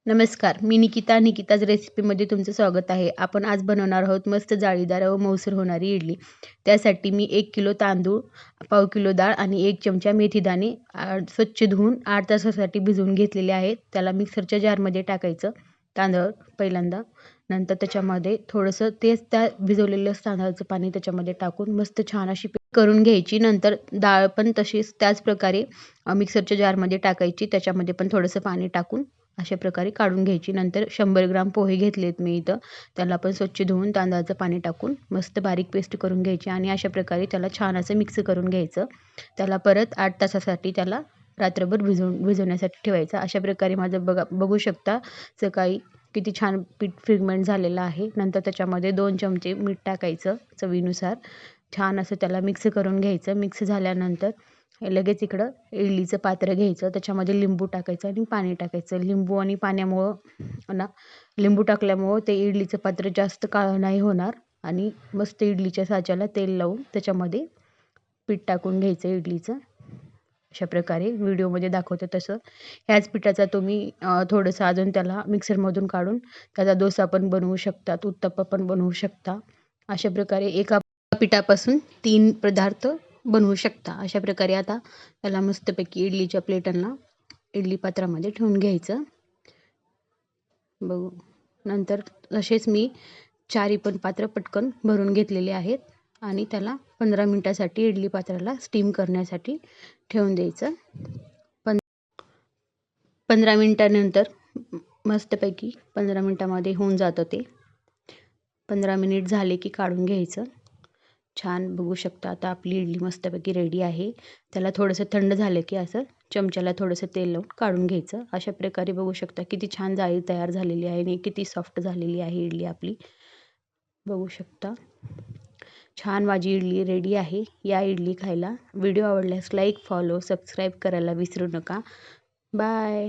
नमस्कार, मी निकिताज रेसिपीमध्ये तुमचं स्वागत आहे. आपण आज बनवणार आहोत मस्त जाळीदार व मऊसूर होणारी इडली. त्यासाठी मी 1 किलो तांदूळ, पाव किलो डाळ आणि 1 चमचा मेथीदाणे स्वच्छ धुवून 8 तासासाठी भिजवून घेतलेले आहेत. त्याला मिक्सरच्या जारमध्ये टाकायचं तांदूळ पहिल्यांदा. नंतर त्याच्यामध्ये थोडंसं तेच त्या भिजवलेलं तांदळाचं पाणी त्याच्यामध्ये टाकून मस्त छान अशी पेस्ट करून घ्यायची. नंतर डाळ पण तशीच त्याच प्रकारे मिक्सरच्या जारमध्ये टाकायची. त्याच्यामध्ये पण थोडंसं पाणी टाकून अशा प्रकारे काढून घ्यायची. नंतर 100 ग्राम पोहे घेतलेत मी इथं. त्याला पण स्वच्छ धुवून तांदळाचं पाणी टाकून मस्त बारीक पेस्ट करून घ्यायची आणि अशा प्रकारे त्याला छान असं मिक्स करून घ्यायचं. त्याला परत 8 तासासाठी त्याला रात्रभर भिजवण्यासाठी ठेवायचं. अशा प्रकारे माझं बघू शकता सकाळी किती छान पीठ फिगमेंट झालेलं आहे. नंतर त्याच्यामध्ये 2 चमचे मीठ टाकायचं चवीनुसार. छान असं त्याला मिक्स करून घ्यायचं. मिक्स झाल्यानंतर लगेच इकडं इडलीचं पात्र घ्यायचं. त्याच्यामध्ये लिंबू टाकायचं आणि पाणी टाकायचं. लिंबू आणि पाण्यामुळं लिंबू टाकल्यामुळं ते इडलीचं पात्र जास्त काळं नाही होणार आणि मस्त इडलीच्या साच्याला तेल लावून त्याच्यामध्ये पीठ टाकून घ्यायचं इडलीचं. अशा प्रकारे व्हिडिओमध्ये दाखवते तसं. ह्याच पिठाचा तुम्ही थोडंसं अजून त्याला मिक्सरमधून काढून त्याचा डोसा पण बनवू शकतात, उत्तप्पा पण बनवू शकता. अशा प्रकारे एका पिठापासून 3 पदार्थ बनवू शकता. अशा प्रकारे आता त्याला मस्तपैकी इडलीच्या प्लेटांना इडली पात्रामध्ये ठेवून घ्यायचं. बघू नंतर तसेच मी 4 पण पात्र पटकन भरून घेतलेले आहेत आणि त्याला 15 मिनिटासाठी इडली पात्राला स्टीम करण्यासाठी ठेवून द्यायचं. 15 मिनिटानंतर मस्तपैकी 15 मिनिटामध्ये होऊन जातं ते. 15 मिनिट झाले की काढून घ्यायचं. छान बघू शकता आता आपली इडली मस्तपैकी रेडी आहे. त्याला थोडंसं थंड झालं की असं चमच्याला थोडंसं तेल लावून काढून घ्यायचं. अशा प्रकारे बघू शकता किती छान जाळी तयार झालेली आहे आणि किती सॉफ्ट झालेली आहे इडली आपली. बघू शकता छान माझी इडली रेडी आहे. या इडली खायला. व्हिडिओ आवडल्यास लाईक, फॉलो, सबस्क्राईब करायला विसरू नका. बाय.